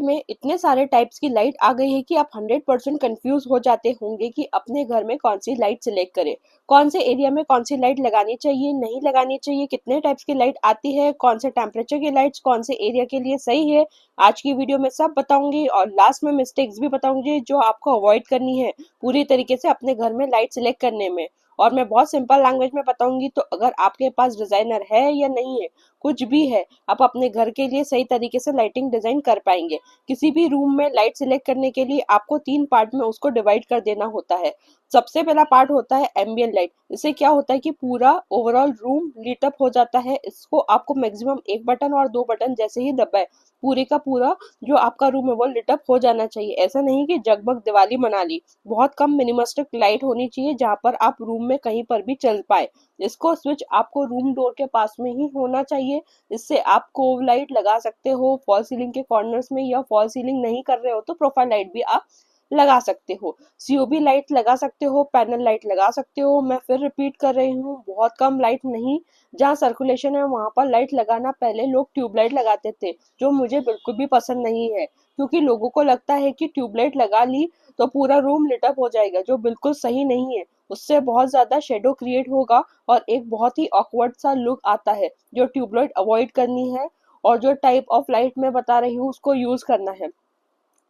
में इतने सारे टाइप्स की लाइट आ गई है कि आप 100% कंफ्यूज हो जाते होंगे कि अपने घर में कौन सी लाइट सिलेक्ट करें, कौन से एरिया में कौन सी लाइट लगानी चाहिए, नहीं लगानी चाहिए, कितने टाइप्स की लाइट आती है, कौन से टेम्परेचर की लाइट्स कौन से एरिया के लिए सही है। आज की वीडियो में सब बताऊंगी और लास्ट में मिस्टेक्स भी बताऊंगी जो आपको अवॉइड करनी है पूरी तरीके से अपने घर में लाइट सिलेक्ट करने में। और मैं बहुत सिंपल लैंग्वेज में बताऊंगी, तो अगर आपके पास डिजाइनर है या नहीं है, कुछ भी है, आप अपने घर के लिए सही तरीके से लाइटिंग डिजाइन कर पाएंगे। किसी भी रूम में लाइट सिलेक्ट करने के लिए आपको 3 पार्ट में उसको डिवाइड कर देना होता है। सबसे पहला पार्ट होता है एम्बियंट लाइट। इससे क्या होता है कि पूरा ओवरऑल रूम लीट अप हो जाता है। इसको आपको मैक्सिमम 1 बटन और 2 बटन जैसे ही दबाए पूरे का पूरा जो आपका रूम है वो लीट अप हो जाना चाहिए। ऐसा नहीं कि जगमग दिवाली मना ली। बहुत कम मिनिमलिस्टिक लाइट होनी चाहिए जहां पर आप रूम में कहीं पर भी चल पाए। इसको स्विच आपको रूम डोर के पास में ही होना चाहिए। इससे आप कोव लाइट लगा सकते हो फॉल सीलिंग के कॉर्नर्स में, या फॉल सीलिंग नहीं कर रहे हो तो प्रोफाइल लाइट भी आप लगा सकते हो। सीओबी लाइट लगा सकते हो, पैनल लाइट लगा सकते हो। मैं फिर रिपीट कर रही हूँ, बहुत कम लाइट नहीं, जहाँ सर्कुलेशन है वहां पर लाइट लगाना। पहले लोग ट्यूबलाइट लगाते थे, जो मुझे बिल्कुल भी पसंद नहीं है, क्योंकि लोगों को लगता है कि ट्यूबलाइट लगा ली तो पूरा रूम लिट अप हो जाएगा, जो बिल्कुल सही नहीं है। उससे बहुत ज्यादा शेडो क्रिएट होगा और एक बहुत ही ऑकवर्ड सा लुक आता है, जो ट्यूबलाइट अवॉइड करनी है। और जो टाइप ऑफ लाइट मैं बता रही हूँ उसको यूज करना है।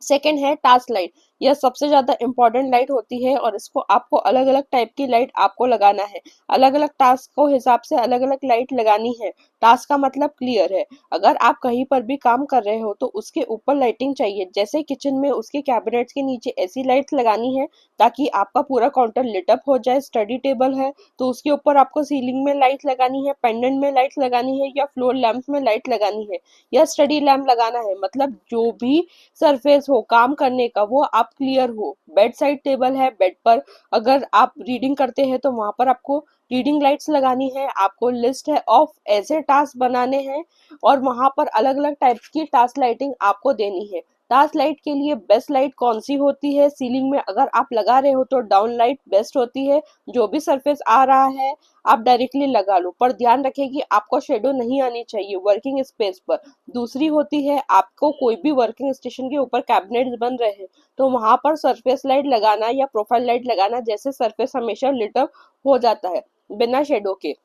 सेकेंड है टास्क लाइट। यह सबसे ज्यादा इंपॉर्टेंट लाइट होती है और इसको आपको अलग अलग टाइप की लाइट आपको लगाना है। अलग अलग टास्क को हिसाब से अलग अलग लाइट लगानी है। टास्क का मतलब क्लियर है। अगर आप कहीं पर भी काम कर रहे हो तो उसके ऊपर लाइटिंग चाहिए। जैसे किचन में उसके कैबिनेट्स के नीचे ऐसी लाइट्स लगानी है ताकि आपका पूरा काउंटर लिट अप हो जाए। स्टडी टेबल है तो उसके ऊपर आपको सीलिंग में लाइट लगानी है, पेंडेंट में लाइट लगानी है, या फ्लोर लैंप में लाइट लगानी है, या स्टडी लैंप लगाना है। मतलब जो भी सरफेस हो काम करने का वो आप क्लियर हो। बेड साइड टेबल है, बेड पर अगर आप रीडिंग करते हैं तो वहां पर आपको रीडिंग लाइट्स लगानी है। आपको लिस्ट है ऑफ ऐसे टास्क बनाने हैं और वहां पर अलग अलग टाइप की टास्क लाइटिंग आपको देनी है। टास्क लाइट के लिए बेस्ट लाइट कौन सी होती है? सीलिंग में अगर आप लगा रहे हो तो डाउन लाइट बेस्ट होती है। जो भी सरफेस आ रहा है आप डायरेक्टली लगा लो, पर ध्यान रखें कि आपको शेडो नहीं आनी चाहिए वर्किंग स्पेस पर। दूसरी होती है, आपको कोई भी वर्किंग स्टेशन के ऊपर कैबिनेट बन रहे हैं तो वहां पर सरफेस लाइट लगाना या प्रोफाइल लाइट लगाना, जैसे सरफेस हमेशा लिट अप हो जाता है बिना शेडो के।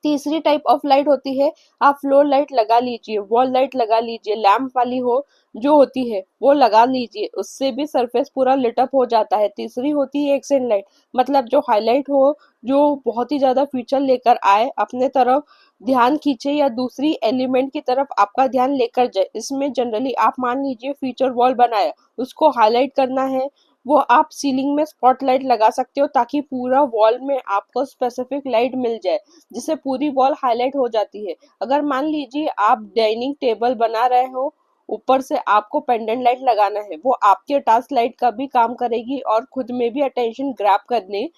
तीसरी टाइप ऑफ लाइट होती है, आप फ्लोर लाइट लगा लीजिए, वॉल लाइट लगा लीजिए, लैंप वाली हो जो होती है वो लगा लीजिए, उससे भी सरफेस पूरा लिटअप हो जाता है। तीसरी होती है एक्सेंट लाइट, मतलब जो हाईलाइट हो, जो बहुत ही ज्यादा फीचर लेकर आए, अपने तरफ ध्यान खींचे या दूसरी एलिमेंट की तरफ आपका ध्यान लेकर जाए। इसमें जनरली आप मान लीजिए फीचर वॉल बनाया, उसको हाईलाइट करना है, वो आप सीलिंग में स्पॉटलाइट लगा सकते हो ताकि पूरा वॉल में आपको स्पेसिफिक लाइट मिल जाए, जिससे पूरी वॉल हाईलाइट हो जाती है। अगर मान लीजिए आप डाइनिंग टेबल बना रहे हो, ऊपर से आपको पेंडेंट लाइट लगाना है, वो आपके टास्क लाइट का भी काम करेगी और खुद में भी अटेंशन ग्रैब करने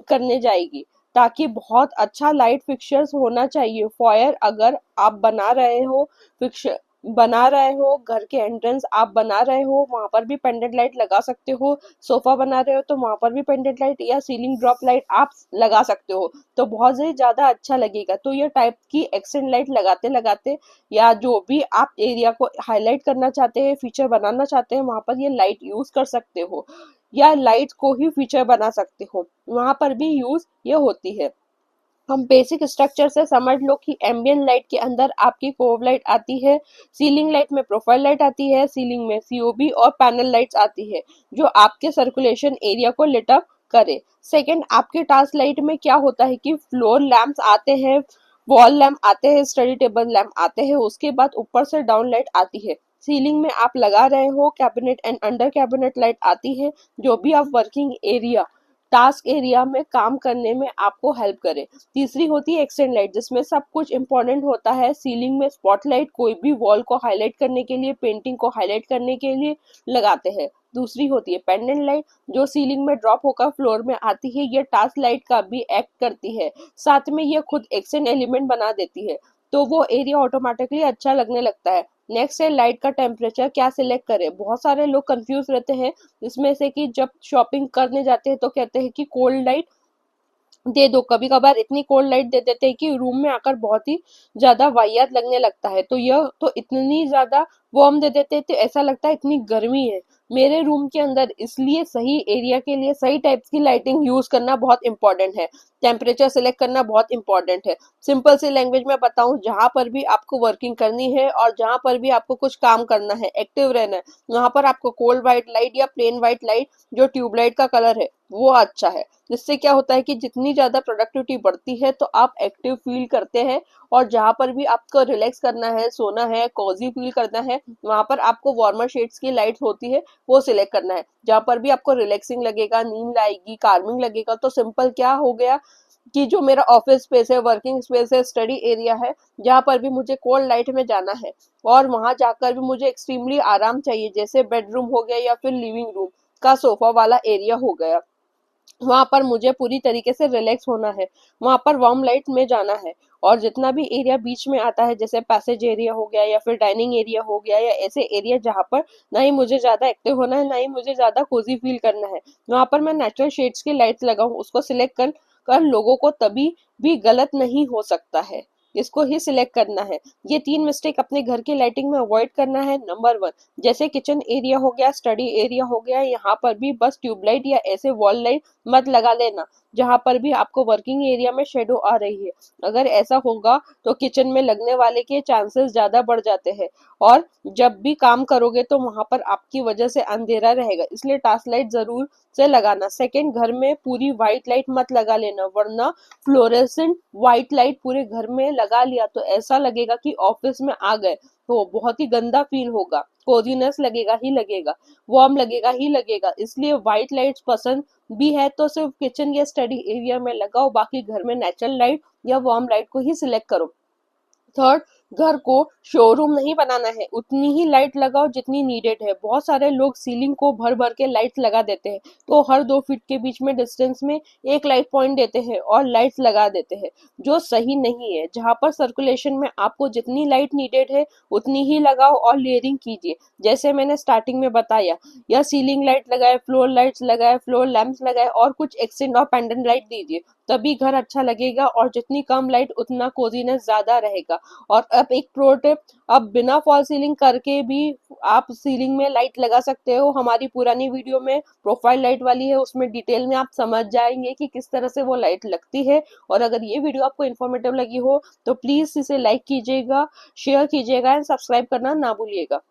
करने जाएगी, ताकि बहुत अच्छा लाइट फिक्सर्स होना चाहिए। फॉयर अगर आप बना रहे हो, घर के एंट्रेंस आप बना रहे हो, वहां पर भी पेंडेंट लाइट लगा सकते हो। सोफा बना रहे हो तो वहां पर भी पेंडेंट लाइट या सीलिंग ड्रॉप लाइट आप लगा सकते हो, तो बहुत ही ज्यादा अच्छा लगेगा। तो ये टाइप की एक्सेंट लाइट लगाते लगाते, या जो भी आप एरिया को हाईलाइट करना चाहते हैं, फीचर बनाना चाहते हैं, वहां पर ये लाइट यूज कर सकते हो, या लाइट को ही फीचर बना सकते हो, वहां पर भी यूज ये होती है। हम बेसिक स्ट्रक्चर से समझ लो कि एम्बियंट लाइट के अंदर आपकी कोव लाइट आती है, सीलिंग लाइट में प्रोफाइल लाइट आती है, सीलिंग में सीओबी और पैनल लाइट्स आती है जो आपके सर्कुलेशन एरिया को लिट अप करे। सेकंड, आपके टास्क लाइट में क्या होता है कि फ्लोर लैंप्स आते हैं, वॉल लैंप आते हैं, स्टडी टेबल लैंप आते हैं, उसके बाद ऊपर से डाउन लाइट आती है। सीलिंग में आप लगा रहे हो cabinet and under cabinet light आती है, जो भी आप वर्किंग एरिया टास्क एरिया में काम करने में आपको हेल्प करे। तीसरी होती है एक्सटेंड लाइट, जिसमें सब कुछ इंपॉर्टेंट होता है। सीलिंग में स्पॉटलाइट कोई भी वॉल को हाईलाइट करने के लिए, पेंटिंग को हाईलाइट करने के लिए लगाते हैं। दूसरी होती है पेंडेंट लाइट, जो सीलिंग में ड्रॉप होकर फ्लोर में आती है, ये टास्क लाइट का भी एक्ट करती है, साथ में ये खुद एक्सटेंड एलिमेंट बना देती है, तो वो एरिया ऑटोमेटिकली अच्छा लगने लगता है। नेक्स्ट है लाइट का टेम्परेचर क्या सिलेक्ट करें। बहुत सारे लोग कंफ्यूज रहते हैं इसमें से कि जब शॉपिंग करने जाते हैं तो कहते हैं कि कोल्ड लाइट दे दो। कभी कभार इतनी कोल्ड लाइट दे देते हैं कि रूम में आकर बहुत ही ज्यादा वाहियात लगने लगता है, तो यह तो इतनी ज्यादा वार्म दे देते हैं तो ऐसा लगता है इतनी गर्मी है मेरे रूम के अंदर। इसलिए सही एरिया के लिए सही टाइप्स की लाइटिंग यूज करना बहुत इंपॉर्टेंट है। टेम्परेचर सेलेक्ट करना बहुत इंपॉर्टेंट है। सिंपल सी लैंग्वेज में बताऊं, जहां पर भी आपको वर्किंग करनी है और जहां पर भी आपको कुछ काम करना है, एक्टिव रहना है, वहां पर आपको कोल्ड व्हाइट लाइट या प्लेन व्हाइट लाइट जो ट्यूबलाइट का कलर है वो अच्छा है। जिससे क्या होता है कि जितनी ज्यादा प्रोडक्टिविटी बढ़ती है तो आप एक्टिव फील करते हैं। और जहां पर भी आपको रिलैक्स करना है, सोना है, कोजी फील करना है, वहां पर आपको वार्मर शेड्स की लाइट होती है वो सिलेक्ट करना है। जहां पर भी आपको रिलैक्सिंग लगेगा, नींद आएगी, कार्मिंग लगेगा, तो सिंपल क्या हो गया कि जो मेरा ऑफिस स्पेस है, वर्किंग स्पेस है, स्टडी एरिया है, जहाँ पर भी मुझे कोल्ड लाइट में जाना है और वहां जाकर भी मुझे एक्सट्रीमली आराम चाहिए, जैसे बेडरूम हो गया या फिर लिविंग रूम का सोफा वाला एरिया हो गया, वहां पर मुझे पूरी तरीके से रिलैक्स होना है, वहां पर वार्म लाइट में जाना है। और जितना भी एरिया बीच में आता है, जैसे पैसेज एरिया हो गया या फिर डाइनिंग एरिया हो गया या ऐसे एरिया जहाँ पर ना ही मुझे ज्यादा एक्टिव होना है ना ही मुझे ज्यादा कोजी फील करना है, वहां पर मैं नेचुरल शेड्स की लाइट्स लगाऊं, उसको सिलेक्ट कर लोगों को तभी भी गलत नहीं हो सकता है, इसको ही सिलेक्ट करना है। ये 3 मिस्टेक अपने घर की लाइटिंग में अवॉइड करना है। नंबर 1, जैसे किचन एरिया हो गया, स्टडी एरिया हो गया, यहाँ पर भी बस ट्यूबलाइट या ऐसे वॉल लाइट मत लगा लेना जहां पर भी आपको वर्किंग एरिया में शेडो आ रही है। अगर ऐसा होगा तो किचन में लगने वाले के चांसेस ज्यादा बढ़ जाते हैं और जब भी काम करोगे तो वहां पर आपकी वजह से अंधेरा रहेगा, इसलिए टास्क लाइट जरूर से लगाना। सेकेंड, घर में पूरी व्हाइट लाइट मत लगा लेना, वरना फ्लोरेसेंट व्हाइट लाइट पूरे घर में लगा लिया तो ऐसा लगेगा कि ऑफिस में आ गए, तो बहुत ही गंदा फील होगा, कोजीनेस लगेगा ही लगेगा, वार्म लगेगा ही लगेगा। इसलिए व्हाइट लाइट्स पसंद भी है तो सिर्फ किचन या स्टडी एरिया में लगाओ, बाकी घर में नेचुरल लाइट या वार्म लाइट को ही सिलेक्ट करो। थर्ड, घर को शोरूम नहीं बनाना है, उतनी ही लाइट लगाओ जितनी नीडेड है। बहुत सारे लोग सीलिंग को भर भर के लाइट लगा देते हैं, तो हर 2 फीट के बीच में डिस्टेंस में एक लाइट पॉइंट देते हैं और लाइट्स लगा देते हैं, जो सही नहीं है। जहां पर सर्कुलेशन में आपको जितनी लाइट नीडेड है उतनी ही लगाओ और लेयरिंग कीजिए, जैसे मैंने स्टार्टिंग में बताया। या सीलिंग लाइट लगाए, फ्लोर लाइट्स लगाए, फ्लोर लैंप्स लगाए और कुछ एक्सटेंड और पेंडेंट लाइट दीजिए, तभी घर अच्छा लगेगा। और जितनी कम लाइट उतना कोजीनेस ज्यादा रहेगा। और अब एक प्रो टिप, अब बिना फॉल सीलिंग करके भी आप सीलिंग में लाइट लगा सकते हो। हमारी पुरानी वीडियो में प्रोफाइल लाइट वाली है, उसमें डिटेल में आप समझ जाएंगे कि किस तरह से वो लाइट लगती है। और अगर ये वीडियो आपको इन्फॉर्मेटिव लगी हो तो प्लीज इसे लाइक कीजिएगा, शेयर कीजिएगा एंड सब्सक्राइब करना ना भूलिएगा।